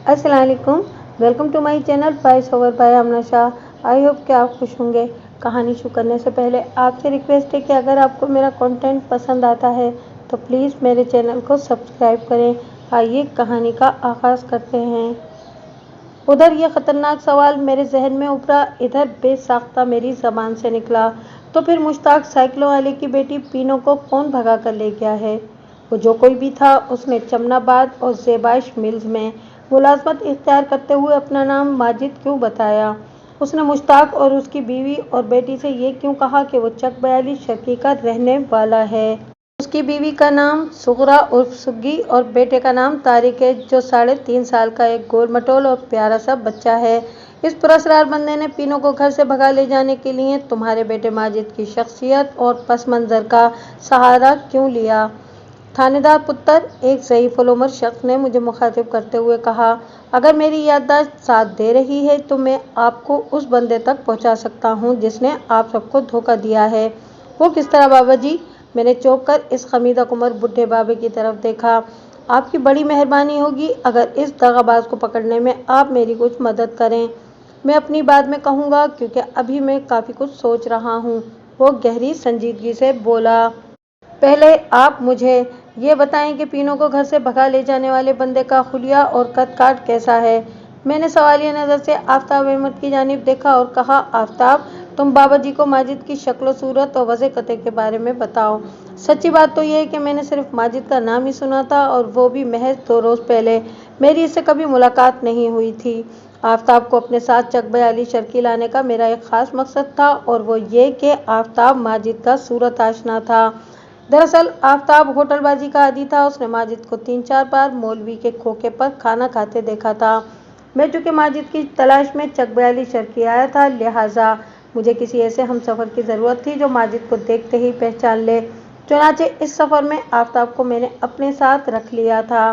अस्सलाम वालेकुम। Welcome to my channel voice over by Amna Shah. I hope कि आप खुश होंगे। कहानी शुरू करने से पहले आपसे रिक्वेस्ट है कि अगर आपको मेरा कंटेंट पसंद आता है तो प्लीज़ मेरे चैनल को सब्सक्राइब करें। आइए कहानी का आगाज़ करते हैं। उधर ये ख़तरनाक सवाल मेरे जहन में उभरा, इधर बेसाख्ता मेरी ज़बान से निकला। तो फिर मुश्ताक साइकिलों वाले की बेटी पीनो को कौन भगा कर ले गया है? वो जो कोई भी था, उसने चमनाबाद और ज़ेबाइश मिल्स में मुलाजमत इख्तियार करते हुए अपना नाम माजिद क्यों बताया? उसने मुश्ताक और उसकी बीवी और बेटी से ये क्यों कहा कि वो चक 42 शर्की का रहने वाला है? उसकी बीवी का नाम सुगरा उर्फ सुग्गी और बेटे का नाम तारिक है, जो 3.5 साल का एक गोल मटोल और प्यारा सा बच्चा है। इस पुरस्कार बंदे ने पीनो को घर से भगा ले जाने के लिए तुम्हारे बेटे माजिद की शख्सियत और पस मंज़र का सहारा क्यों लिया? थानेदार पुत्र, एक ज़ईफ़ उल उम्र शख्स ने मुझे मुखातिब करते हुए कहा। अगर मेरी याददाश्त साथ दे रही है तो मैं आपको उस बंदे तक पहुंचा सकता हूं जिसने आप सबको धोखा दिया है। वो किस तरह बाबा जी? मैंने चौंक कर इस खमीदा कुमर बुढ़े बाबे की तरफ देखा। आपकी बड़ी मेहरबानी होगी अगर इस दगाबाज को पकड़ने में आप मेरी कुछ मदद करें। मैं अपनी बात में कहूँगा क्योंकि अभी मैं काफ़ी कुछ सोच रहा हूँ। वो गहरी संजीदगी से बोला। पहले आप मुझे ये बताएं कि पीनो को घर से भगा ले जाने वाले बंदे का हुलिया और कद काठ कैसा है? मैंने सवालिया नज़र से आफ्ताब अहमद की जानिब देखा और कहा, आफ्ताब, तुम बाबा जी को माजिद की शक्ल सूरत और वज़े कते के बारे में बताओ। सच्ची बात तो यह है कि मैंने सिर्फ माजिद का नाम ही सुना था और वो भी महज 2 रोज़ पहले। मेरी इससे कभी मुलाकात नहीं हुई थी। आफ्ताब को अपने साथ चक 42 शर्की लाने का मेरा एक ख़ास मकसद था और वो ये कि आफ्ताब माजिद का सूरत आशना था। दरअसल आफ्ताब होटलबाजी का आदी था। उसने माजिद को 3-4 बार मौलवी के खोखे पर खाना खाते देखा था। मैं चूँकि माजिद की तलाश में चक 42 शर्की आया था, लिहाजा मुझे किसी ऐसे हमसफ़र की ज़रूरत थी जो माजिद को देखते ही पहचान ले। चुनांचे इस सफ़र में आफ्ताब को मैंने अपने साथ रख लिया था।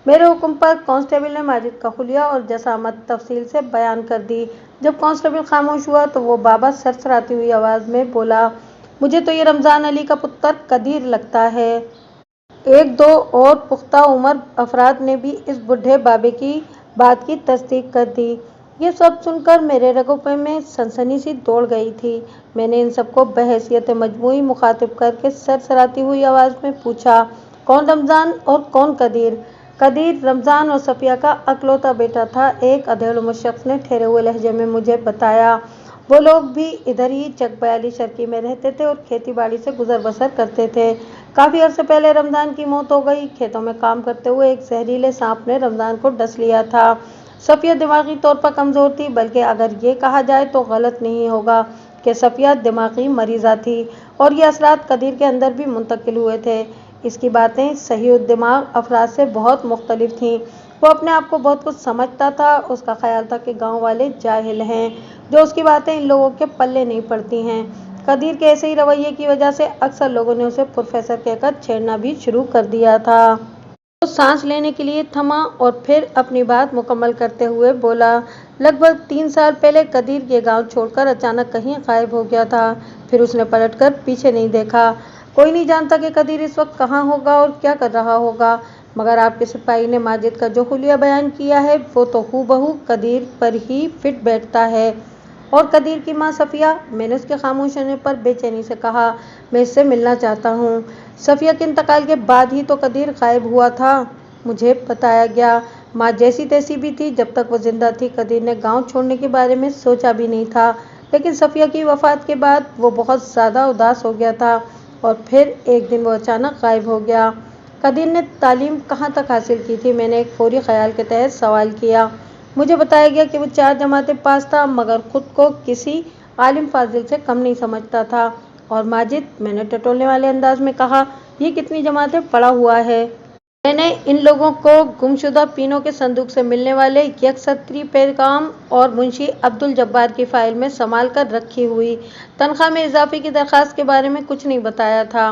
मेरे हुक्म पर कांस्टेबल ने माजिद का हुलिया और जसामत तफसील से बयान कर दी। जब कांस्टेबल खामोश हुआ तो वो बाबा सरसराती हुई आवाज़ में बोला, मुझे तो ये रमज़ान अली का पुत्र कदीर लगता है। एक दो और पुख्ता उम्र अफराद ने भी इस बुढ़े बाबे की बात की तस्दीक कर दी। ये सब सुनकर मेरे रगों में सनसनी सी दौड़ गई थी। मैंने इन सबको बहैसियत मजमूई मुखातिब करके सरसराती हुई आवाज़ में पूछा, कौन रमज़ान और कौन कदीर? कदीर रमज़ान और सफ़िया का अकलौता बेटा था, एक अधेड़ उम्र शख्स ने ठहरे हुए लहजे में मुझे बताया। वो लोग भी इधर ही चक 42 शर्की में रहते थे और खेती बाड़ी से गुजर बसर करते थे। काफ़ी अर्से पहले रमज़ान की मौत हो गई। खेतों में काम करते हुए एक जहरीले सांप ने रमज़ान को डस लिया था। सफ़िया दिमागी तौर पर कमज़ोर थी, बल्कि अगर ये कहा जाए तो गलत नहीं होगा कि सफ़िया दिमागी मरीज़ा थी और ये असरात कदीर के अंदर भी मुंतकिल हुए थे। इसकी बातें सही दिमाग अफराद से बहुत मुख्तलिफ थीं। वो अपने आप को बहुत कुछ समझता था। उसका ख्याल था कि गाँव वाले जाहिल हैं, जो उसकी बातें इन लोगों के पल्ले नहीं पड़ती हैं। कदीर के ऐसे ही रवैये की वजह से अक्सर लोगों ने उसे प्रोफेसर कहकर छेड़ना भी शुरू कर दिया था। वो सांस लेने के लिए थमा और फिर अपनी बात मुकम्मल करते हुए बोला, लगभग 3 साल पहले कदीर ये गांव छोड़कर अचानक कहीं गायब हो गया था। फिर उसने पलटकर पीछे नहीं देखा। कोई नहीं जानता कि कदीर इस वक्त कहाँ होगा और क्या कर रहा होगा, मगर आपके सिपाही ने माजिद का जो हुलिया बयान किया है वो तो हूबहू कदीर पर ही फिट बैठता है। और कदीर की माँ सफ़िया? मैंने उसके खामोश होने पर बेचैनी से कहा, मैं इससे मिलना चाहता हूँ। सफ़िया के इंतकाल के बाद ही तो कदीर गायब हुआ था, मुझे बताया गया। माँ जैसी तैसी भी थी। जब तक वो जिंदा थी कदीर ने गांव छोड़ने के बारे में सोचा भी नहीं था, लेकिन सफ़िया की वफ़ात के बाद वो बहुत ज़्यादा उदास हो गया था और फिर एक दिन वो अचानक गायब हो गया। कदीर ने तालीम कहाँ तक हासिल की थी? मैंने एक फौरी ख्याल के तहत सवाल किया। मुझे बताया गया कि वो 4 जमातें पास था, मगर खुद को किसी आलिम फाजिल से कम नहीं समझता था। और माजिद? मैंने टटोलने वाले अंदाज में कहा, ये कितनी जमातें पढ़ा हुआ है? मैंने इन लोगों को गुमशुदा पीनो के संदूक से मिलने वाले यकसतरी पैगाम और मुंशी अब्दुल जब्बार की फाइल में संभाल कर रखी हुई तनख्वाह में इजाफे की दरख्वास्त के बारे में कुछ नहीं बताया था।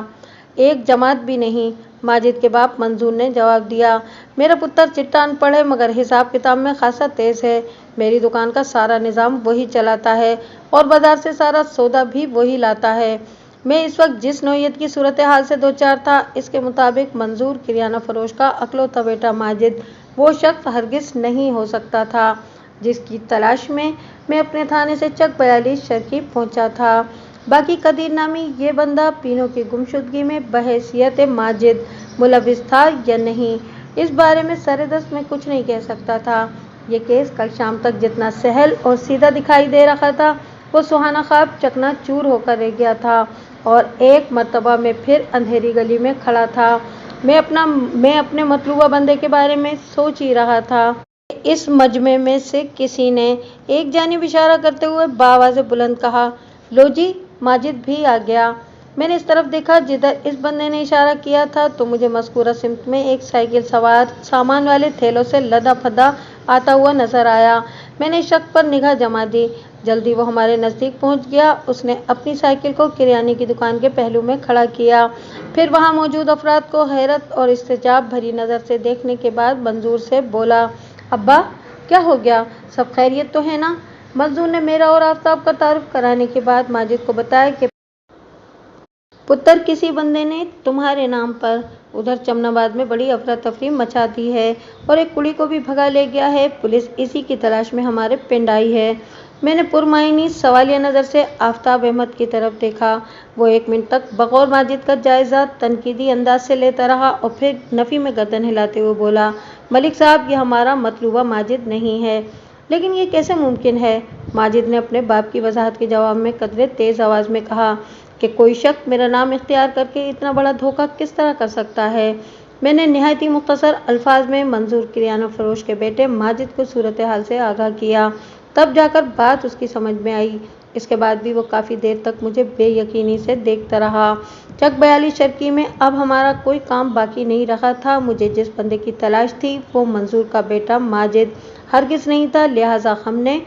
एक जमात भी नहीं, माजिद के बाप मंजूर ने जवाब दिया। मेरा पुत्र चिट्टा अनपढ़ है, मगर हिसाब किताब में खासा तेज है। मेरी दुकान का सारा निज़ाम वही चलाता है और बाजार से सारा सौदा भी वही लाता है। मैं इस वक्त जिस नौयत की सूरत हाल से दो चार था, इसके मुताबिक मंजूर किराना फरोश का अकलौता बेटा माजिद وہ شخص ہرگز نہیں ہو سکتا تھا جس کی تلاش میں میں اپنے تھانے سے چک 42 شرکی پہنچا تھا۔ باقی قدیر نامی یہ بندہ پینو کی گمشدگی میں بحیثیت ماجد ملوث تھا یا نہیں، اس بارے میں سردست میں کچھ نہیں کہہ سکتا تھا۔ یہ کیس کل شام تک جتنا سہل اور سیدھا دکھائی دے رہا تھا، وہ سہانا خواب چکنا چور ہو کر رہ گیا تھا، اور ایک مرتبہ میں پھر اندھیری گلی میں کھڑا تھا۔ میں اپنے مطلوبہ بندے کے بارے میں سوچ ہی رہا تھا کہ اس مجمع میں سے کسی نے ایک جانب اشارہ کرتے ہوئے بآواز بلند کہا، لو جی، ماجد بھی آ گیا۔ میں نے اس طرف دیکھا جدھر اس بندے نے اشارہ کیا تھا تو مجھے مذکورہ سمت میں ایک سائیکل سوار سامان والے تھیلوں سے لدا پھدا آتا ہوا نظر آیا۔ میں نے اس شخص پر نگاہ جما دی۔ جلدی وہ ہمارے نزدیک پہنچ گیا۔ اس نے اپنی سائیکل کو کریانے کی دکان کے پہلو میں کھڑا کیا، پھر وہاں موجود افراد کو حیرت اور استعجاب بھری نظر سے دیکھنے کے بعد منظور سے بولا، ابا، کیا ہو گیا؟ سب خیریت تو ہے نا؟ منظور نے میرا اور آفتاب کا تعارف کرانے کے بعد ماجد کو بتایا کہ پتر کسی بندے نے تمہارے نام پر ادھر چمن آباد میں بڑی افراتفری مچا دی ہے اور ایک کڑی کو بھی بھگا لے گیا ہے۔ پولیس اسی کی تلاش میں ہمارے پنڈ آئی ہے۔ میں نے پرمعنی سوالیہ نظر سے آفتاب احمد کی طرف دیکھا۔ وہ 1 منٹ تک بغور ماجد کا جائزہ تنقیدی انداز سے لیتا رہا اور پھر نفی میں گردن ہلاتے ہوئے بولا، ملک صاحب، یہ ہمارا مطلوبہ ماجد نہیں ہے۔ لیکن یہ کیسے ممکن ہے؟ ماجد نے اپنے باپ کی وضاحت کے جواب میں قدرے تیز آواز میں کہا کہ کوئی شخص میرا نام اختیار کر کے اتنا بڑا دھوکہ کس طرح کر سکتا ہے؟ میں نے نہایت ہی مختصر الفاظ میں منظور کریانہ فروش کے بیٹے ماجد کو صورتحال سے آگاہ کیا، تب جا کر بات اس کی سمجھ میں آئی۔ اس کے بعد بھی وہ کافی دیر تک مجھے بے یقینی سے دیکھتا رہا۔ چک 42 شرکی میں اب ہمارا کوئی کام باقی نہیں رہا تھا۔ مجھے جس بندے کی تلاش تھی وہ منظور کا بیٹا ماجد ہرگز نہیں تھا، لہٰذا ہم نے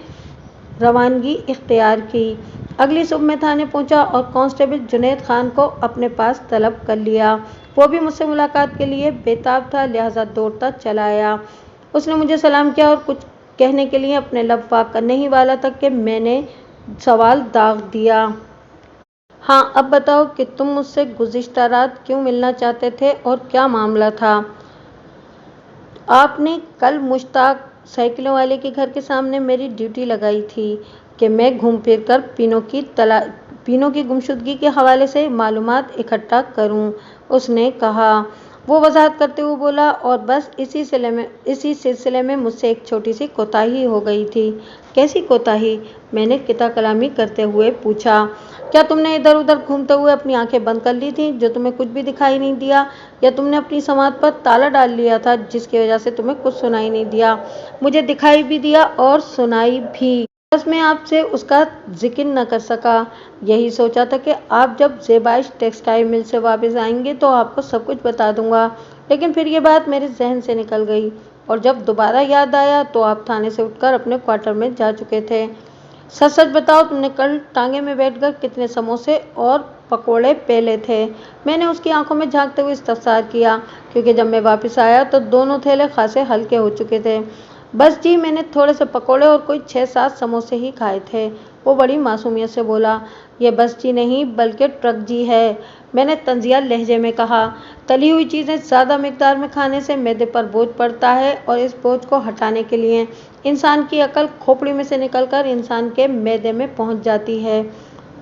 روانگی اختیار کی۔ اگلی صبح میں تھانے پہنچا اور کانسٹیبل جنید خان کو اپنے پاس طلب کر لیا۔ وہ بھی مجھ سے ملاقات کے لیے بے تاب تھا، لہٰذا دوڑتا چلا آیا۔ اس نے مجھے سلام کیا اور کچھ کہنے کے لیے اپنے لب واک کرنے ہی والا تھا کہ میں نے سوال داغ دیا۔ ہاں، اب بتاؤ کہ تم مجھ سے گزشتہ رات کیوں ملنا چاہتے تھے اور کیا معاملہ تھا؟ آپ نے کل مشتاق سائیکلوں والے کے گھر کے سامنے میری ڈیوٹی لگائی تھی کہ میں گھوم پھر کر پینو کی گمشدگی کے حوالے سے معلومات اکٹھا کروں، اس نے کہا۔ وہ وضاحت کرتے ہوئے بولا، اور بس اسی سلسلے میں مجھ سے ایک چھوٹی سی کوتاہی ہو گئی تھی۔ کیسی کوتاہی؟ میں نے قطع کلامی کرتے ہوئے پوچھا۔ کیا تم نے ادھر ادھر گھومتے ہوئے اپنی آنکھیں بند کر لی تھیں جو تمہیں کچھ بھی دکھائی نہیں دیا، یا تم نے اپنی سماعت پر تالا ڈال لیا تھا جس کی وجہ سے تمہیں کچھ سنائی نہیں دیا؟ مجھے دکھائی بھی دیا اور سنائی بھی، بس میں آپ سے اس کا ذکر نہ کر سکا۔ یہی سوچا تھا کہ آپ جب زیبائش ٹیکسٹائل مل سے واپس آئیں گے تو آپ کو سب کچھ بتا دوں گا، لیکن پھر یہ بات میرے ذہن سے نکل گئی، اور جب دوبارہ یاد آیا تو آپ تھانے سے اٹھ کر اپنے کوارٹر میں جا چکے تھے۔ سچ سچ بتاؤ، تم نے کل ٹانگے میں بیٹھ کر کتنے سموسے اور پکوڑے پیلے تھے؟ میں نے اس کی آنکھوں میں جھانکتے ہوئے استفسار کیا، کیونکہ جب میں واپس آیا تو دونوں تھیلے خاصے ہلکے ہو چکے تھے۔ بس جی، میں نے تھوڑے سے پکوڑے اور کوئی 6-7 سموسے ہی کھائے تھے، وہ بڑی معصومیت سے بولا۔ یہ بس جی نہیں بلکہ ٹرک جی ہے، میں نے طنزیہ لہجے میں کہا۔ تلی ہوئی چیزیں زیادہ مقدار میں کھانے سے معدے پر بوجھ پڑتا ہے، اور اس بوجھ کو ہٹانے کے لیے انسان کی عقل کھوپڑی میں سے نکل کر انسان کے معدے میں پہنچ جاتی ہے۔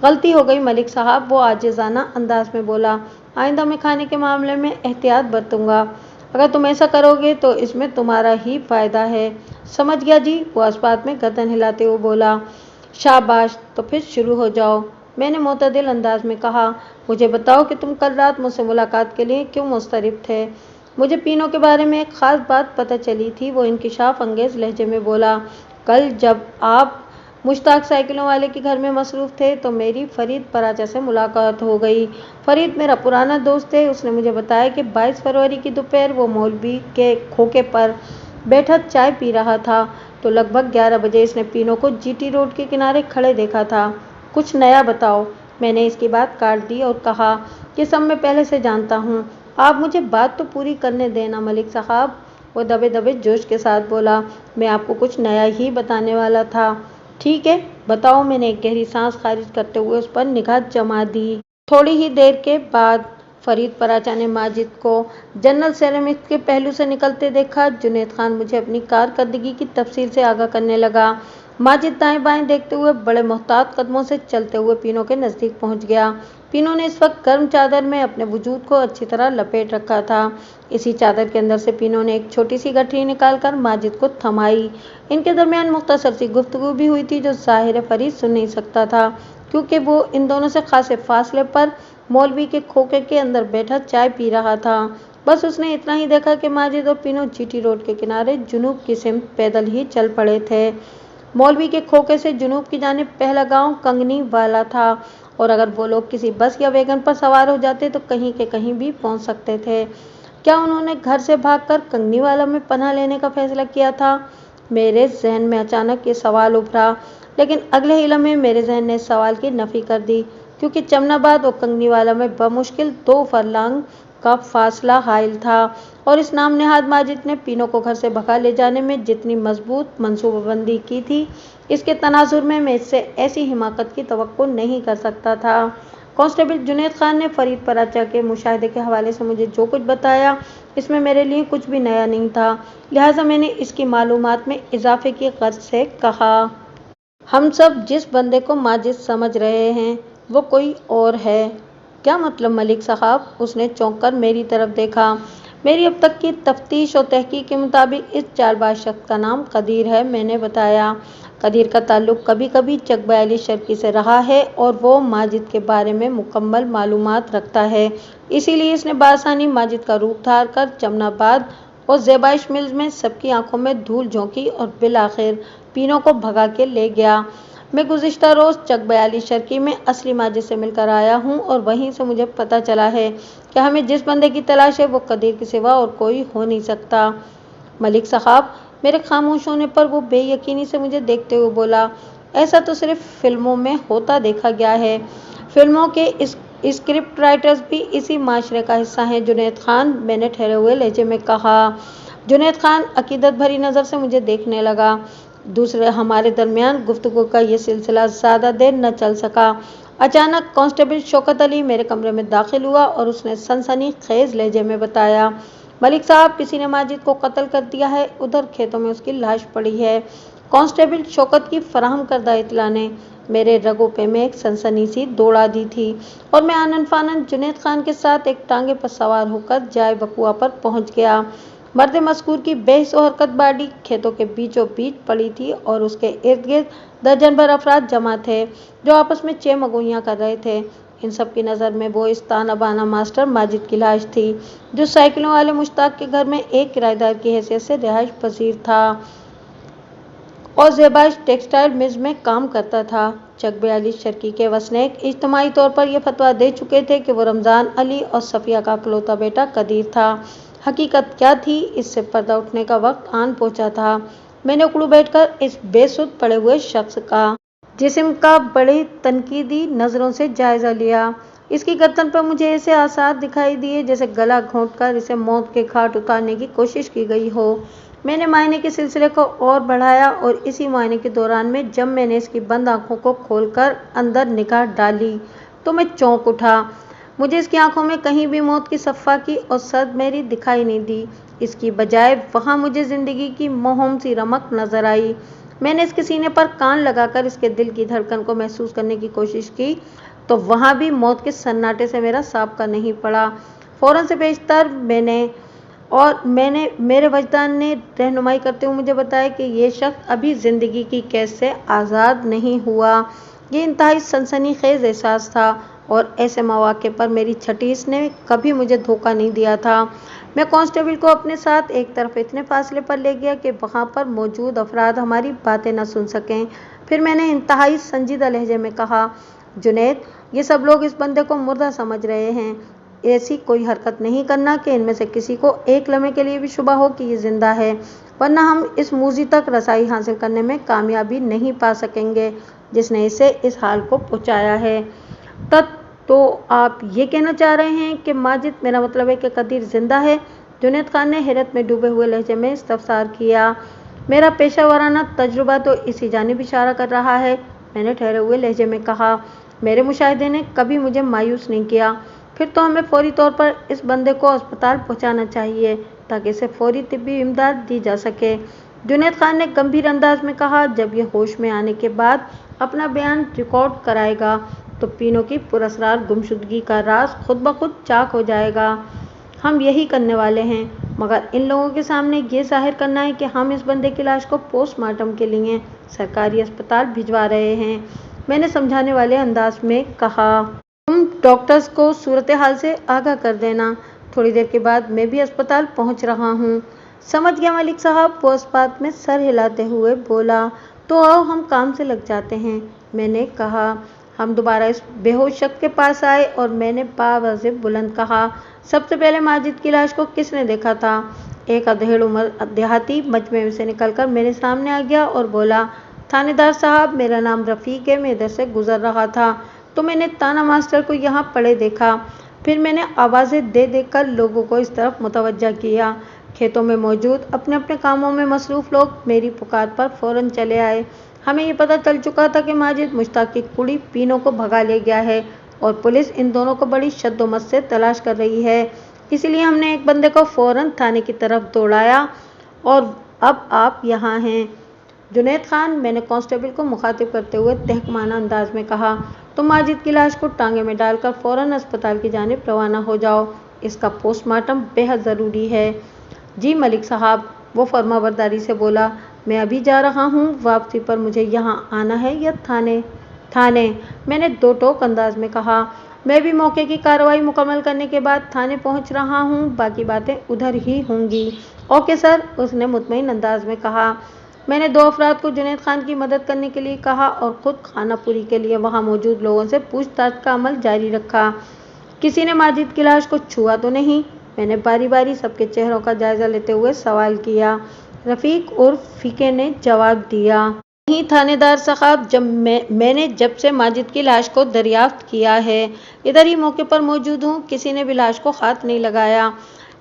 غلطی ہو گئی ملک صاحب، وہ عاجزانہ انداز میں بولا۔ آئندہ میں کھانے کے معاملے میں احتیاط برتوں گا۔ اگر تم ایسا کرو گے تو اس میں تمہارا ہی فائدہ ہے۔ سمجھ گیا جی، وہ اس بات میں گردن ہلاتے ہوئے بولا۔ شاباش، تو پھر شروع ہو جاؤ، میں نے معتدل انداز میں کہا۔ مجھے بتاؤ کہ تم کل رات مجھ سے ملاقات کے لیے کیوں مضطرب تھے؟ مجھے پینو کے بارے میں ایک خاص بات پتہ چلی تھی، وہ انکشاف انگیز لہجے میں بولا۔ کل جب آپ مشتاق سائیکلوں والے کے گھر میں مصروف تھے تو میری فرید پراچا سے ملاقات ہو گئی۔ فرید میرا پرانا دوست ہے۔ اس نے مجھے بتایا کہ 22 فروری کی دوپہر وہ مولوی کے کھوکے پر بیٹھا چائے پی رہا تھا تو لگ بھگ 11 بجے اس نے پینو کو جی ٹی روڈ کے کنارے کھڑے دیکھا تھا۔ کچھ نیا بتاؤ۔ میں نے اس کی بات کاٹ دی اور کہا، یہ سب میں پہلے سے جانتا ہوں، آپ مجھے بات تو پوری کرنے دیں نا ملک صاحب، وہ دبے دبے جوش کے ساتھ بولا۔ میں آپ کو کچھ نیا ہی بتانے والا تھا۔ ٹھیک ہے، بتاؤ، میں نے ایک گہری سانس خارج کرتے ہوئے اس پر نگاہ جما دی۔ تھوڑی ہی دیر کے بعد फरीद पराचा ने माजिद को जनरल सेरेमिक्स के पहलू से निकलते देखा। जुनैद खान मुझे अपनी कारकर्दगी की तफसील से आगाह करने लगा। माजिद दाएं बाएं देखते हुए बड़े मोहतात कदमों से चलते हुए पीनो के नज़दीक पहुंच गया। पीनो ने इस वक्त गर्म चादर में अपने वजूद को अच्छी तरह लपेट रखा था। इसी चादर के अंदर से पीनो ने एक छोटी सी गठरी निकालकर माजिद को थमाई। इनके दरमियान मुख्तसर सी गुफ्तगू भी हुई थी जो ज़ाहिर फरीद सुन नहीं सकता था, क्योंकि वो इन दोनों से खासे फासले पर मौलवी के खोखे के अंदर बैठा चाय पी रहा था। बस उसने इतना ही देखा कि माजिद और पीनो जीटी रोड के किनारे जुनूब की सिमत पैदल ही चल पड़े थे। मौलवी के खोखे से जुनूब की जानिब पहला गांव कंगनी वाला था, और अगर वो लोग किसी बस या वैगन पर सवार हो जाते तो कहीं के कहीं भी पहुंच सकते थे। क्या उन्होंने घर से भागकर कंगनी वाला में पनाह लेने का फैसला किया था? मेरे जहन में अचानक ये सवाल उभरा, लेकिन अगले ही लम्हे मेरे जहन ने इस सवाल की नफी कर दी, क्योंकि चमनाबाद और कंगनी वाला में बमुश्किल 2 फरलांग का फासला हाइल था, और इस नाम नेहाद माजिद ने पीनो को घर से भगा ले जाने में जितनी मजबूत मंसूबाबंदी की थी, इसके तनाजुर में मैं इससे ऐसी हिमाकत की तवक्को नहीं कर सकता था। कांस्टेबल जुनैद खान ने फरीद पराचा के मुशाहिदे के हवाले से मुझे जो कुछ बताया, इसमें मेरे लिए कुछ भी नया नहीं था, लिहाजा मैंने इसकी मालूमात में इजाफे की गर्ज से कहा। हम सब जिस बंदे को माजिद समझ रहे हैं वो कोई और है। क्या मतलब मलिक साहब? उसने चौंक कर मेरी तरफ देखा। मेरी अब तक की तफ्तीश और तहकीक के मुताबिक इस चालबाज शख्स का नाम कदीर है, मैंने बताया। कदीर का ताल्लुक कभी कभी चकबयाली शर्की से रहा है और वो माजिद के बारे में मुकम्मल मालूमात रखता है, इसीलिए इसने बासानी माजिद का रूप धार कर जमनाबाद और ज़ेबाइश मिल्स में सबकी आंखों में धूल झोंकी और बिल आखिर पीनो को भगा के ले गया। मैं गुज़िश्ता रोज़ चकबयाली शर्की में असली माजिद से मिलकर आया हूँ, और वहीं से मुझे पता चला है कि हमें जिस बंदे की तलाश है वो कदीर के सिवा और कोई हो नहीं सकता। मलिक साहब, मेरे खामोश होने पर वो बेयकीनी से मुझे देखते हुए बोला, ऐसा तो सिर्फ फिल्मों में होता देखा गया है। फिल्मों के स्क्रिप्ट राइटर्स भी इसी माशरे का हिस्सा हैं जुनैद खान, मैंने ठहरे हुए लहजे में कहा। जुनैद खान अकीदत भरी नज़र से मुझे देखने लगा। दूसरे हमारे दरमियान गुफ्तगू का ये सिलसिला ज़्यादा देर न चल सका। अचानक कांस्टेबल शौकत अली मेरे कमरे में दाखिल हुआ और उसने सनसनी खेज लहजे में बताया, मलिक साहब, किसी ने माजिद को कत्ल कर दिया है, उधर खेतों में उसकी लाश पड़ी है। कांस्टेबल शौकत की फराहम करदा इत्तला ने मेरे रगों पे में एक सनसनी सी दौड़ा दी थी, और मैं आनन फानन जुनैद खान के साथ एक टांगे पर सवार होकर जाए बकुआ पर पहुंच गया। मर्द मज़कूर की बेहिस और हरकत बाड़ी खेतों के बीचों बीच पड़ी थी, और उसके इर्द गिर्द दर्जन भर अफराद जमा थे जो आपस में चेमगोइयाँ कर रहे थे। इन सब की नज़र में वो इस ताना बाना मास्टर माजिद की लाश थी, जो साइकिलों वाले मुश्ताक के घर में एक किराएदार की हैसियत से रिहाइश पजीर था और ज़ेबाइश टेक्सटाइल मिल्स में काम करता था। चकबयाली शर्की के वसनीक इज्तिमाई तौर पर यह फतवा दे चुके थे कि वो रमज़ान अली और सफ़िया का इकलौता बेटा कदीर था। हकीकत क्या थी, इससे पर्दा उठने का वक्त आन पहुंचा था। मैंने उकड़ू बैठकर इस बेसुध पड़े हुए शख्स का जिस्म का बड़ी तनकीदी नज़रों से जायज़ा लिया। इसकी गर्दन पर मुझे ऐसे आसार दिखाई दिए जैसे गला घोंटकर इसे मौत के घाट उतारने की कोशिश की गई हो। मैंने मुआयने के सिलसिले को और बढ़ाया, और इसी मुआयने के दौरान में जब मैंने इसकी बंद आंखों को खोलकर अंदर निगाह डाली तो मैं चौंक उठा। मुझे इसकी आंखों में कहीं भी मौत की सफ़ाकी और सद मेरी दिखाई नहीं दी। इसकी बजाय वहाँ मुझे ज़िंदगी की मोहम सी रमक नज़र आई। मैंने इसके सीने पर कान लगाकर इसके दिल की धड़कन को महसूस करने की कोशिश की, तो वहाँ भी मौत के सन्नाटे से मेरा साबका नहीं पड़ा। फ़ौरन से बेशतर मेरे वजदान ने रहनुमाई करते हुए मुझे बताया कि ये शख्स अभी ज़िंदगी की कैद से आज़ाद नहीं हुआ। ये इंतहाई सनसनीखेज़ एहसास था, और ऐसे मौके पर मेरी छठीस ने कभी मुझे धोखा नहीं दिया था। मैं कांस्टेबल को अपने साथ एक तरफ इतने फासले पर ले गया कि वहाँ पर मौजूद अफराद हमारी बातें न सुन सकें। फिर मैंने इंतहाई संजीदा लहजे में कहा, जुनैद, ये सब लोग इस बंदे को मुर्दा समझ रहे हैं। ऐसी कोई हरकत नहीं करना कि इनमें से किसी को एक लम्हे के लिए भी शुबा हो कि ये जिंदा है, वरना हम इस मूजी तक रसाई हासिल करने में कामयाबी नहीं पा सकेंगे जिसने इसे इस हाल को पहुँचाया है। तो आप ये कहना चाह रहे हैं कि माजिद, मेरा मतलब है कि कदीर जिंदा है? जुनैद खान ने हैरत में डूबे हुए लहजे में इस्तफसार किया। मेरा पेशा वाराना तजुर्बा तो इसी जानिब इशारा कर रहा है, मैंने ठहरे हुए लहजे में कहा। मेरे मुशाहिदे ने कभी मुझे मायूस नहीं किया। फिर तो हमें फौरी तौर पर इस बंदे को अस्पताल पहुंचाना चाहिए ताकि इसे फौरी तिब्बी इमदाद दी जा सके। जुनैद खान ने गंभीर अंदाज में कहा, जब ये होश में आने के बाद अपना बयान रिकॉर्ड कराएगा तो पीनो की पुरस्कार गुमशुदगी का राज खुद ब खुद चाक हो जाएगा। हम यही करने वाले हैं, मगर इन लोगों के सामने ये जाहिर करना है कि हम इस बंदे की लाश को पोस्टमार्टम के लिए सरकारी अस्पताल भिजवा रहे हैं। मैंने समझाने वाले अंदाज में कहा, तुम डॉक्टर्स को सूरत हाल से आगाह कर देना। थोड़ी देर के बाद मैं भी अस्पताल पहुंच रहा हूं। समझ गया मलिक साहब, वो इस बात में सर हिलाते हुए बोला। तो आओ हम काम से लग जाते हैं, मैंने कहा। हम दोबारा इस बेहोश शख्स के पास आए और मैंने बावाज़ बुलंद कहा, सबसे पहले माजिद की लाश को किसने देखा था? एक अधेड़ उम्र देहाती मजमे से निकलकर मेरे सामने आ गया और बोला, थानेदार साहब, मेरा नाम रफ़ीक है, मैं इधर से गुजर रहा था तो मैंने ताना मास्टर को यहाँ पड़े देखा। फिर मैंने आवाज़ें दे देकर लोगों को इस तरफ मुतवज्जा किया। खेतों में मौजूद अपने अपने कामों में मसरूफ़ लोग मेरी पुकार पर फ़ौरन चले आए। हमें ये पता चल चुका था कि माजिद मुश्ताक की कुड़ी पीनो को भगा ले गया है और पुलिस इन दोनों को बड़ी शद्दोमत से तलाश कर रही है। इसलिए हमने एक बंदे को फ़ौरन थाने की तरफ दौड़ाया और अब आप यहाँ हैं। जुनैद खान, मैंने कांस्टेबल को मुखातिब करते हुए तहकमाना अंदाज में कहा, तुम माजिद की लाश को टांगे में डालकर फ़ौरन अस्पताल की जानिब रवाना हो जाओ। इसका पोस्टमार्टम बेहद ज़रूरी है। जी मलिक साहब, वो फर्माबरदारी से बोला। मैं अभी जा रहा हूँ, वापसी पर मुझे यहाँ आना है या थाने? थाने, मैंने दो टोक अंदाज में कहा। मैं भी मौके की कार्रवाई मुकम्मल करने के बाद थाने पहुँच रहा हूँ, बाकी बातें उधर ही होंगी। ओके सर, उसने मुतमईन अंदाज में कहा। मैंने दो अफराद को जुनैद खान की मदद करने के लिए कहा और ख़ुद खानापुरी के लिए वहाँ मौजूद लोगों से पूछताछ का अमल जारी रखा। किसी ने माजिद की लाश को छुआ तो नहीं? मैंने बारी बारी सबके चेहरों का जायज़ा लेते हुए सवाल किया। रफ़ीक उर्फ फीके ने जवाब दिया, नहीं थानेदार साहब, मैंने जब से माजिद की लाश को दरियाफ्त किया है इधर ही मौके पर मौजूद हूँ, किसी ने भी लाश को हाथ नहीं लगाया।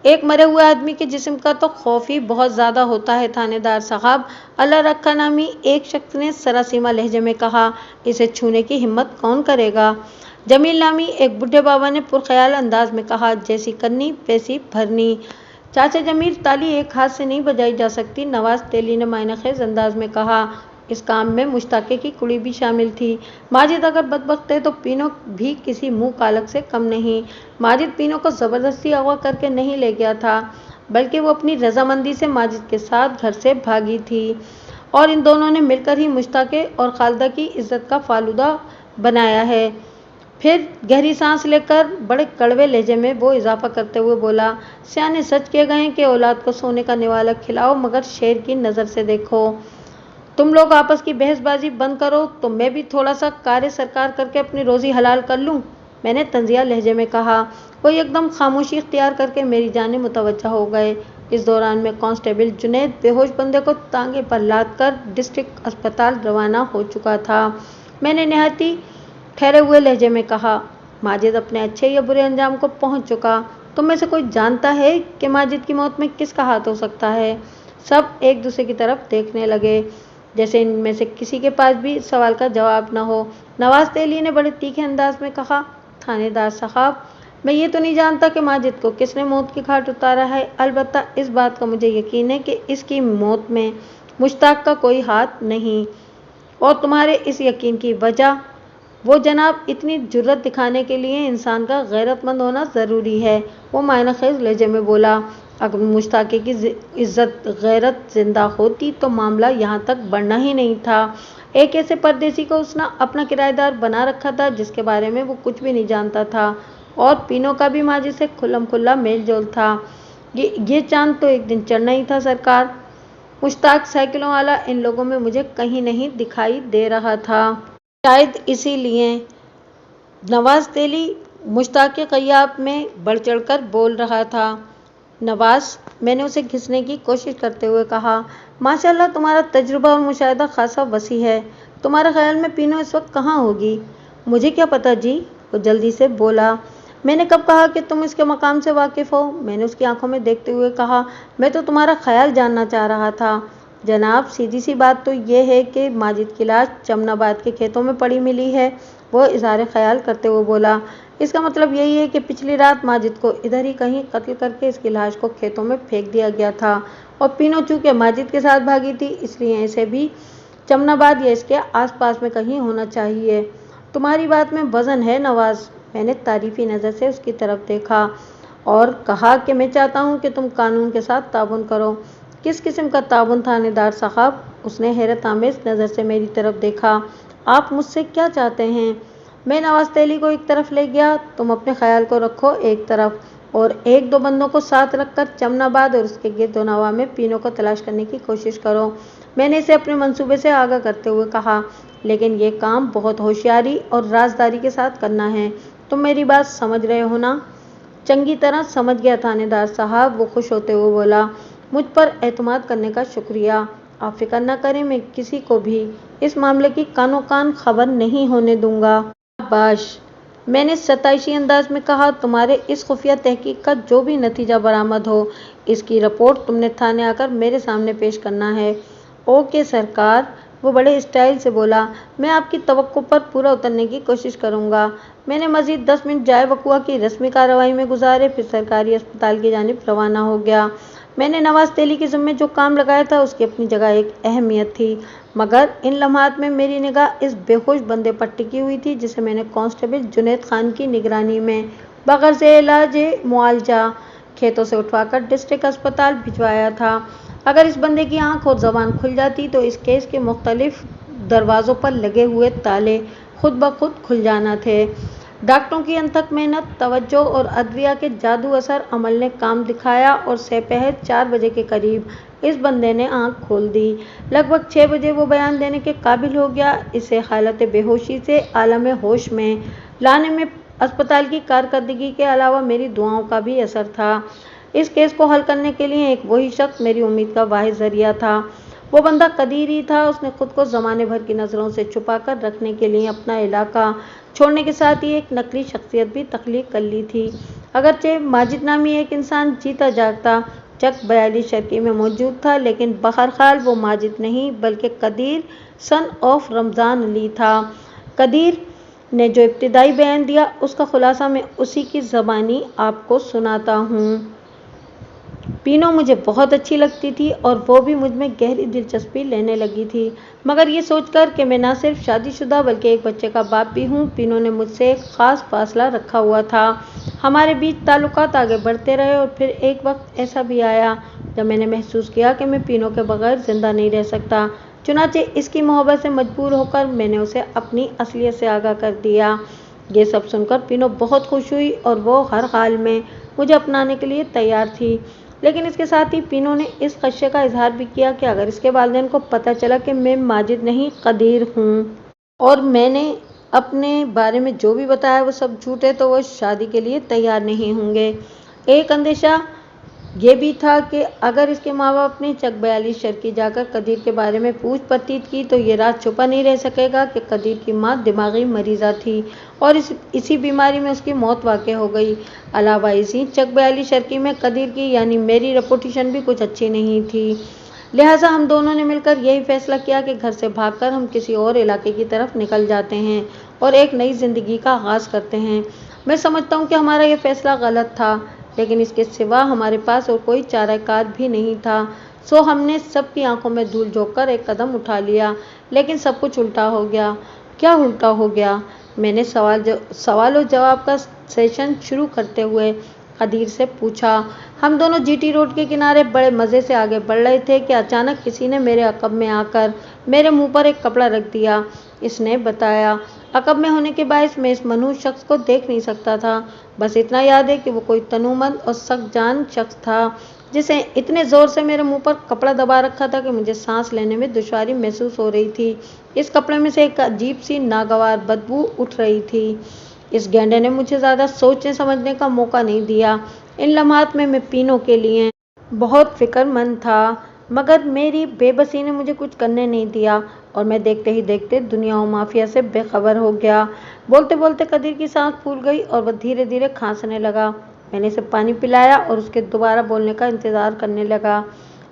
एक मरे हुए आदमी के जिस्म का तो खौफ ही बहुत ज़्यादा होता है थानेदार साहब, अल्लाह रखा नामी एक शख्स ने सरासीमा लहजे में कहा। इसे छूने की हिम्मत कौन करेगा? जमील नामी एक बुढ़े बाबा ने पुरख्याल अंदाज में कहा, जैसी करनी वैसी भरनी। चाचा जमील, ताली एक हाथ से नहीं बजाई जा सकती, नवाज तेली ने मायनाखेज अंदाज में कहा। इस काम में मुश्ताके की कुड़ी भी शामिल थी। माजिद अगर बदबख्त है तो पीनो भी किसी मुंह कालक से कम नहीं। माजिद पीनो को ज़बरदस्ती अगवा करके नहीं ले गया था, बल्कि वो अपनी रजामंदी से माजिद के साथ घर से भागी थी और इन दोनों ने मिलकर ही मुश्ताके और खालदा की इज्जत का फालूदा बनाया है। फिर गहरी सांस लेकर बड़े कड़वे लहजे में वो इजाफा करते हुए बोला, सियाने सच कह गए कि औलाद को सोने का निवाला खिलाओ मगर शेर की नज़र से देखो। तुम लोग आपस की बहसबाजी बंद करो तो मैं भी थोड़ा सा कार्य सरकार करके अपनी रोज़ी हलाल कर लूँ, मैंने तंजिया लहजे में कहा। वो एकदम खामोशी इख्तियार करके मेरी जानिब मुतवज्जा हो गए। इस दौरान में कांस्टेबल जुनैद बेहोश बंदे को तांगे पर लाद कर डिस्ट्रिक्ट अस्पताल रवाना हो चुका था। मैंने निहायती ठहरे हुए लहजे में कहा, माजिद अपने अच्छे या बुरे अंजाम को पहुँच चुका। तुम में से कोई जानता है कि माजिद की मौत में किसका हाथ हो सकता है? सब एक दूसरे की तरफ देखने लगे, जैसे इनमें से किसी के पास भी इस सवाल का जवाब न हो। नवाज तेली ने बड़े तीखे अंदाज में कहा, थानेदार साहब, मैं ये तो नहीं जानता कि माजिद को किसने मौत की घाट उतारा है, अलबत्ता इस बात का मुझे यकीन है कि इसकी मौत में मुश्ताक का कोई हाथ नहीं। और तुम्हारे इस यकीन की वजह? वो जनाब, इतनी जुर्रत दिखाने के लिए इंसान का गैरतमंद होना ज़रूरी है, वो मायनाखेज लहजे में बोला। अगर मुश्ताके की इज्जत गैरत जिंदा होती तो मामला यहाँ तक बढ़ना ही नहीं था। एक ऐसे परदेसी को उसने अपना किराएदार बना रखा था जिसके बारे में वो कुछ भी नहीं जानता था और पीनो का भी माजिद से खुल्लम खुल्ला मेल जोल था। ये चांद तो एक दिन चढ़ना ही था सरकार। मुश्ताक साइकिलों वाला इन लोगों में मुझे कहीं नहीं दिखाई दे रहा था। शायद इसीलिए नवाज तेली मुश्ताक के क़याब में बढ़ चढ़कर बोल रहा था। नवाज, मैंने उसे घिसने की कोशिश करते हुए कहा, माशाल्लाह तुम्हारा तजुर्बा और मुशाहिदा खासा वसी है। तुम्हारे ख्याल में पीनो इस वक्त कहाँ होगी? मुझे क्या पता जी, वो जल्दी से बोला। मैंने कब कहा कि तुम इसके मकाम से वाकिफ़ हो? मैंने उसकी आंखों में देखते हुए कहा, मैं तो तुम्हारा ख्याल जानना चाह रहा था। जनाब, सीधी सी बात तो ये है कि माजिद की लाश जमनाबाद के खेतों में पड़ी मिली है, वो इज़हार ख्याल करते हुए बोला। इसका मतलब यही है कि पिछली रात माजिद को इधर ही कहीं कत्ल करके इसकी लाश को खेतों में फेंक दिया गया था और पीनो चूंकि माजिद के साथ भागी थी इसलिए इसे भी जमनाबाद या इसके आसपास में कहीं होना चाहिए। तुम्हारी बात में वजन है नवाज। मैंने तारीफी नज़र से उसकी तरफ देखा और कहा कि मैं चाहता हूं कि तुम कानून के साथ ताउन करो। किस किस्म का ताउन थानेदार साहब? उसने हैरत आमेज नज़र से मेरी तरफ देखा। आप मुझसे क्या चाहते हैं? मैं नवाज तेली को एक तरफ ले गया। तुम अपने ख्याल को रखो एक तरफ और एक दो बंदों को साथ रखकर जमनाबाद और उसके गिरदोनवा में पीनो को तलाश करने की कोशिश करो। मैंने इसे अपने मंसूबे से आगाह करते हुए कहा, लेकिन ये काम बहुत होशियारी और राजदारी के साथ करना है। तुम मेरी बात समझ रहे हो ना? चंगी तरह समझ गया थानेदार साहब, वो खुश होते हुए बोला। मुझ पर एतमाद करने का शुक्रिया। आप फिक्र न करें, मैं किसी को भी इस मामले की कानो कान खबर नहीं होने दूंगा। शाबाश, मैंने सताइशी अंदाज में कहा। तुम्हारे इस खुफिया तहकीक का जो भी नतीजा बरामद हो, इसकी रिपोर्ट तुमने थाने आकर मेरे सामने पेश करना है। ओके सरकार, वो बड़े स्टाइल से बोला। मैं आपकी तवक्को पर पूरा उतरने की कोशिश करूंगा। मैंने मजीद 10 मिनट जाए वकुआ की रस्मी कार्रवाई में गुजारे, फिर सरकारी अस्पताल की जानिब रवाना हो गया। मैंने नवाज तेली के ज़िम्मे जो काम लगाया था उसकी अपनी जगह एक अहमियत थी, मगर इन लम्हात में मेरी निगाह इस बेहोश बंदे पर टिकी हुई थी जिसे मैंने कांस्टेबल जुनैद खान की निगरानी में बगैर से इलाज मुआवजा खेतों से उठवाकर डिस्ट्रिक्ट अस्पताल भिजवाया था। अगर इस बंदे की आंख और जबान खुल जाती तो इस केस के मुख्तलिफ दरवाज़ों पर लगे हुए ताले खुद ब खुद खुल जाना थे। डॉक्टरों की अनथक मेहनत, तवज्जो और अदविया के जादू असर अमल ने काम दिखाया और सपहर 4 बजे के करीब इस बंदे ने आंख खोल दी। लगभग 6 बजे वो बयान देने के काबिल हो गया। इसे हालत बेहोशी से आलम होश में लाने में अस्पताल की कारकर्दगी के अलावा मेरी दुआओं का भी असर था। इस केस को हल करने के लिए एक वही शख्स मेरी उम्मीद का वाहिद जरिया था। वो बंदा कदीर ही था। उसने खुद को ज़माने भर की नज़रों से छुपा कर रखने के लिए अपना इलाका छोड़ने के साथ ही एक नकली शख्सियत भी तख्लीक कर ली थी। अगरचे माजिद नामी एक इंसान जीता जागता चक 42 शर्की में मौजूद था, लेकिन बहरहाल वो माजिद नहीं बल्कि कदीर सन ऑफ रमज़ान अली था। कदीर ने जो इब्तिदाई बयान दिया उसका खुलासा मैं उसी की ज़बानी आपको सुनाता हूँ। पीनो मुझे बहुत अच्छी लगती थी और वो भी मुझ में गहरी दिलचस्पी लेने लगी थी, मगर ये सोचकर कि मैं न सिर्फ शादीशुदा बल्कि एक बच्चे का बाप भी हूँ, पीनो ने मुझसे एक ख़ास फासला रखा हुआ था। हमारे बीच ताल्लुकात आगे बढ़ते रहे और फिर एक वक्त ऐसा भी आया जब मैंने महसूस किया कि मैं पीनो के बगैर ज़िंदा नहीं रह सकता। चुनाचे इसकी मोहब्बत से मजबूर होकर मैंने उसे अपनी असलियत से आगाह कर दिया। ये सब सुनकर पीनो बहुत खुश हुई और वो हर हाल में मुझे अपनाने के लिए तैयार थी, लेकिन इसके साथ ही पीनो ने इस खदशे का इजहार भी किया कि अगर इसके वालिदैन को पता चला कि मैं माजिद नहीं कदीर हूँ और मैंने अपने बारे में जो भी बताया वो सब झूठ है, तो वो शादी के लिए तैयार नहीं होंगे। एक अंदेशा ये भी था कि अगर इसके माँ बाप ने चक 42 शर्की जाकर कदीर के बारे में पूछ परतीत की तो ये राज छुपा नहीं रह सकेगा कि कदीर की माँ दिमागी मरीज़ा थी और इसी बीमारी में उसकी मौत वाक़ हो गई। अलावा इसी चक 42 शर्की में कदीर की यानी मेरी रेपुटेशन भी कुछ अच्छी नहीं थी। लिहाजा हम दोनों ने मिलकर यही फैसला किया कि घर से भागकर हम किसी और इलाके की तरफ निकल जाते हैं और एक नई ज़िंदगी का आगाज़ करते हैं। मैं समझता हूँ कि हमारा यह फैसला गलत था, लेकिन इसके सिवा हमारे पास और कोई चाराकार भी नहीं था। सो हमने सबकी आंखों में धूल झोंककर एक कदम उठा लिया, लेकिन सब कुछ उल्टा हो गया। क्या उल्टा हो गया? मैंने सवाल और जवाब का सेशन शुरू करते हुए कदीर से पूछा। हम दोनों जीटी रोड के किनारे बड़े मज़े से आगे बढ़ रहे थे कि अचानक किसी ने मेरे अकब में आकर मेरे मुंह पर एक कपड़ा रख दिया। इसने बताया, अकब में होने के बायस मैं इस मनहूस शख्स को देख नहीं सकता था। बस इतना याद है कि वो कोई तनूमंद और सख्त जान शख्स था जिसे इतने ज़ोर से मेरे मुंह पर कपड़ा दबा रखा था कि मुझे सांस लेने में दुश्वारी महसूस हो रही थी। इस कपड़े में से एक अजीब सी नागवार बदबू उठ रही थी। इस गेंडे ने मुझे ज़्यादा सोचने समझने का मौका नहीं दिया। इन लम्हात में मैं पीनो के लिए बहुत फिक्रमंद था, मगर मेरी बेबसी ने मुझे कुछ करने नहीं दिया और मैं देखते ही देखते दुनिया और माफिया से बेखबर हो गया। बोलते बोलते कदीर की सांस फूल गई और वह धीरे धीरे खांसने लगा। मैंने इसे पानी पिलाया और उसके दोबारा बोलने का इंतज़ार करने लगा।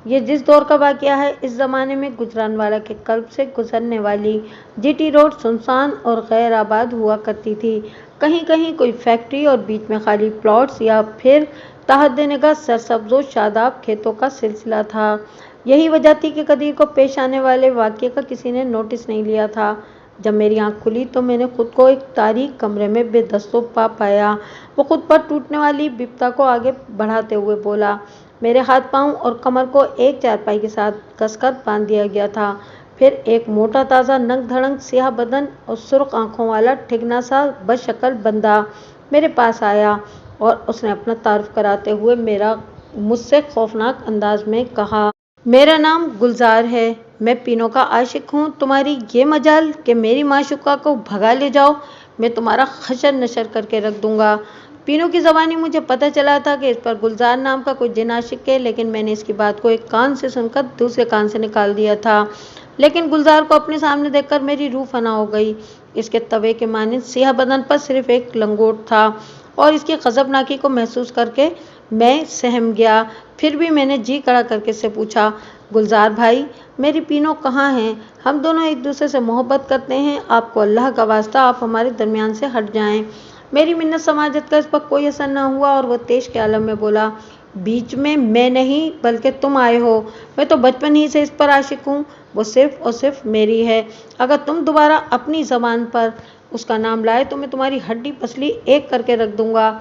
یہ جس دور کا واقعہ ہے، اس زمانے میں گجرانوالہ کے قلب سے گزرنے والی جی ٹی روڈ سنسان اور غیر آباد ہوا کرتی تھی۔ کہیں کہیں کوئی فیکٹری اور بیچ میں خالی پلاٹس یا پھر تحت نگاہ سرسبز و شاداب کھیتوں کا سلسلہ تھا۔ یہی وجہ تھی کہ قدیر کو پیش آنے والے واقعے کا کسی نے نوٹس نہیں لیا تھا۔ جب میری آنکھ کھلی تو میں نے خود کو ایک تاریک کمرے میں بے دست و پا پایا۔ وہ خود پر ٹوٹنے والی بپتا کو آگے بڑھاتے ہوئے بولا۔ میرے ہاتھ پاؤں اور کمر کو ایک چارپائی کے ساتھ کس کر باندھ دیا گیا تھا۔ پھر ایک موٹا تازہ ننگ دھڑنگ سیاہ بدن اور سرخ آنکھوں والا ٹھگنا سا بدشکل بندہ میرے پاس آیا اور اس نے اپنا تعارف کراتے ہوئے مجھ سے خوفناک انداز میں کہا، میرا نام گلزار ہے، میں پینو کا عاشق ہوں۔ تمہاری یہ مجال کہ میری معشوقہ کو بھگا لے جاؤ، میں تمہارا خشر نشر کر کے رکھ دوں گا۔ پینو کی زبانی مجھے پتہ چلا تھا کہ اس پر گلزار نام کا کوئی جن عاشق ہے، لیکن میں نے اس کی بات کو ایک کان سے سن کر دوسرے کان سے نکال دیا تھا۔ لیکن گلزار کو اپنے سامنے دیکھ کر میری روح فنا ہو گئی۔ اس کے توے کے مانند سیاہ بدن پر صرف ایک لنگوٹ تھا اور اس کی غضبناکی کو محسوس کر کے میں سہم گیا۔ پھر بھی میں نے جی کڑا کر کے اس سے پوچھا، گلزار بھائی، میری پینو کہاں ہے؟ ہم دونوں ایک دوسرے سے محبت کرتے ہیں، آپ کو اللہ کا واسطہ آپ ہمارے درمیان سے ہٹ جائیں۔ میری منت سماجت کا اس پر کوئی اثر نہ ہوا اور وہ تیش کے عالم میں بولا، بیچ میں نہیں بلکہ تم آئے ہو۔ میں تو بچپن ہی سے اس پر عاشق ہوں، وہ صرف اور صرف میری ہے۔ اگر تم دوبارہ اپنی زبان پر اس کا نام لائے تو میں تمہاری ہڈی پسلی ایک کر کے رکھ دوں گا۔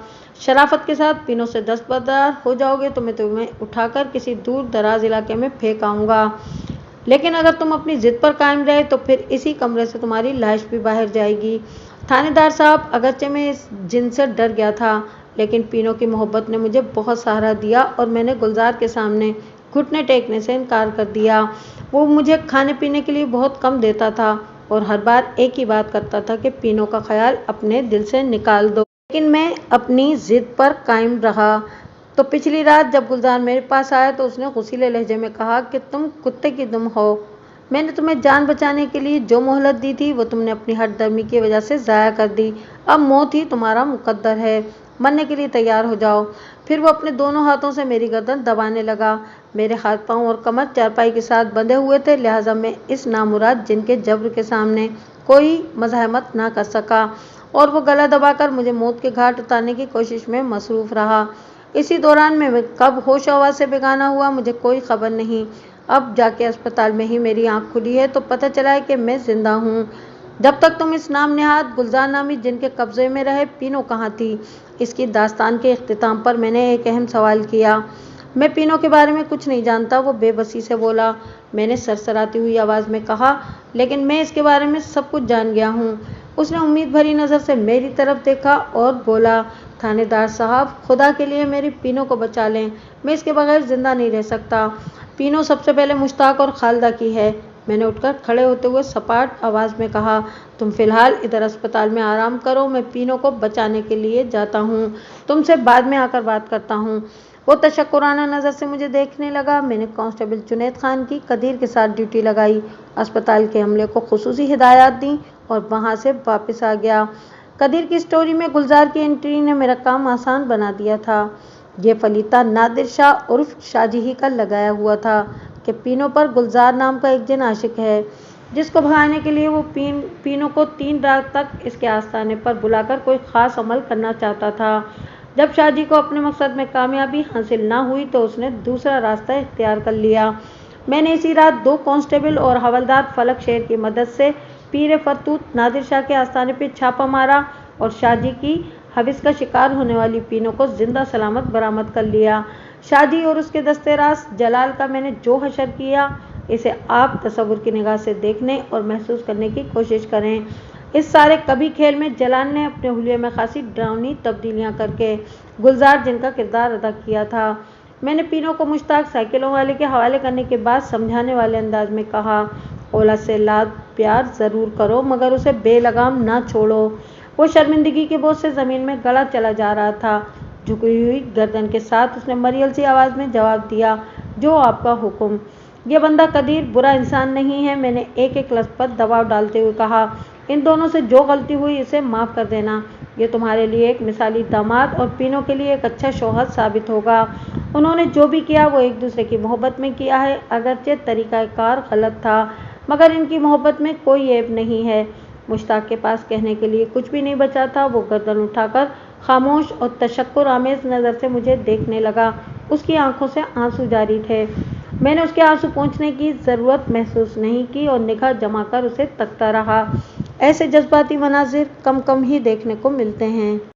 شرافت کے ساتھ پینو سے دستبردار ہو جاؤ گے تو میں تمہیں اٹھا کر کسی دور دراز علاقے میں پھینک آؤں گا، لیکن اگر تم اپنی ضد پر قائم رہے تو پھر اسی کمرے سے تمہاری لاش بھی باہر جائے گی۔ تھانے دار صاحب، اگرچہ میں اس جن سے ڈر گیا تھا، لیکن پینو کی محبت نے مجھے بہت سہارا دیا اور میں نے گلزار کے سامنے گھٹنے ٹیکنے سے انکار کر دیا۔ وہ مجھے کھانے پینے کے لیے بہت کم دیتا تھا اور ہر بار ایک ہی بات کرتا تھا کہ پینو کا خیال اپنے دل سے نکال دو، لیکن میں اپنی ضد پر قائم رہا۔ تو پچھلی رات جب گلزار میرے پاس آیا تو اس نے غصیلے لہجے میں کہا کہ تم کتے کی دم ہو، میں نے تمہیں جان بچانے کے لیے جو مہلت دی تھی وہ تم نے اپنی ہٹ درمی کی وجہ سے ضائع کر دی۔ اب موت ہی تمہارا مقدر ہے، مرنے کے لیے تیار ہو جاؤ۔ پھر وہ اپنے دونوں ہاتھوں سے میری گردن دبانے لگا۔ میرے ہاتھ پاؤں اور کمر چارپائی کے ساتھ بندھے ہوئے تھے، لہٰذا میں اس نامراد جن کے جبر کے سامنے کوئی مزاحمت نہ کر سکا اور وہ گلا دبا کر مجھے موت کے گھاٹ اتارنے کی کوشش میں مصروف رہا۔ اسی دوران میں کب ہوش و حواس سے بیگانہ ہوا مجھے کوئی خبر نہیں۔ اب جا کے اسپتال میں ہی میری آنکھ کھلی ہے تو پتہ چلا ہے کہ میں زندہ ہوں۔ جب تک تم اس نام نہاد گلزار نامی جن کے قبضے میں رہے، پینو کہاں تھی؟ اس کی داستان کے اختتام پر میں نے ایک اہم سوال کیا۔ میں پینو کے بارے میں کچھ نہیں جانتا، وہ بے بسی سے بولا۔ میں نے سرسراتی ہوئی آواز میں کہا، لیکن میں اس کے بارے میں سب کچھ جان گیا ہوں۔ اس نے امید بھری نظر سے میری طرف دیکھا اور بولا، تھانے دار صاحب، خدا کے لیے میری پینو کو بچا لیں، میں اس کے بغیر زندہ نہیں رہ سکتا۔ پینو سب سے پہلے مشتاق اور خالدہ کی ہے۔ میں نے اٹھ کر کھڑے ہوتے ہوئے سپاٹ آواز میں کہا، تم فی الحال ادھر اسپتال میں آرام کرو، میں پینو کو بچانے کے لیے جاتا ہوں، تم سے بعد میں آ کر بات کرتا ہوں۔ وہ تشکرانہ نظر سے مجھے دیکھنے لگا۔ میں نے کانسٹیبل جنید خان کی قدیر کے ساتھ ڈیوٹی لگائی، اسپتال کے عملے کو خصوصی ہدایات دیں اور وہاں سے واپس آ گیا۔ قدیر کی اسٹوری میں گلزار کی انٹری نے میرا کام آسان بنا دیا تھا۔ یہ فلیطہ نادر شاہ عرف شاہ جی ہی کا لگایا ہوا تھا کہ پینو پر گلزار نام کا ایک جن عاشق ہے، جس کو بھگانے کے لیے وہ پینو کو 3 رات تک اس کے آستانے پر بلا کر کوئی خاص عمل کرنا چاہتا تھا۔ جب شاہ جی کو اپنے مقصد میں کامیابی حاصل نہ ہوئی تو اس نے دوسرا راستہ اختیار کر لیا۔ میں نے اسی رات 2 کانسٹیبل اور حوالدار فلک شیر کی مدد سے پیر فرتوت نادر شاہ کے آستانے پہ چھاپا مارا اور شاہ جی کی ہوس کا شکار ہونے والی پینو کو زندہ سلامت برآمد کر لیا۔ شاہ جی اور اس کے دستے راست جلال کا میں نے جو حشر کیا، اسے آپ تصور کی نگاہ سے دیکھنے اور محسوس کرنے کی کوشش کریں۔ اس سارے کبھی کھیل میں جلال نے اپنے حلیے میں خاصی ڈراؤنی تبدیلیاں کر کے گلزار جن کا کردار ادا کیا تھا۔ میں نے پینو کو مشتاق سائیکلوں والے کے حوالے کرنے کے بعد سمجھانے والے انداز میں کہا، اولاد سے لاد پیار ضرور کرو مگر اسے بے لگام نہ چھوڑو۔ وہ شرمندگی کے بوجھ سے زمین میں گڑا چلا جا رہا تھا۔ جھکی ہوئی گردن کے ساتھ اس نے مریل سی آواز میں جواب دیا، جو آپ کا حکم۔ یہ بندہ قدیر برا انسان نہیں ہے، میں نے ایک ایک لفظ پر دباؤ ڈالتے ہوئے کہا۔ ان دونوں سے جو غلطی ہوئی اسے معاف کر دینا، یہ تمہارے لیے ایک مثالی داماد اور پینو کے لیے ایک اچھا شوہر ثابت ہوگا۔ انہوں نے جو بھی کیا وہ ایک دوسرے کی محبت میں کیا ہے، اگرچہ طریقہ کار غلط تھا مگر ان کی محبت میں کوئی عیب نہیں ہے۔ مشتاق کے پاس کہنے کے لیے کچھ بھی نہیں بچا تھا۔ وہ گردن اٹھا کر خاموش اور تشکر آمیز نظر سے مجھے دیکھنے لگا۔ اس کی آنکھوں سے آنسو جاری تھے۔ میں نے اس کے آنسو پوچھنے کی ضرورت محسوس نہیں کی اور نگاہ جما کر اسے تکتا رہا۔ ایسے جذباتی مناظر کم ہی دیکھنے کو ملتے ہیں۔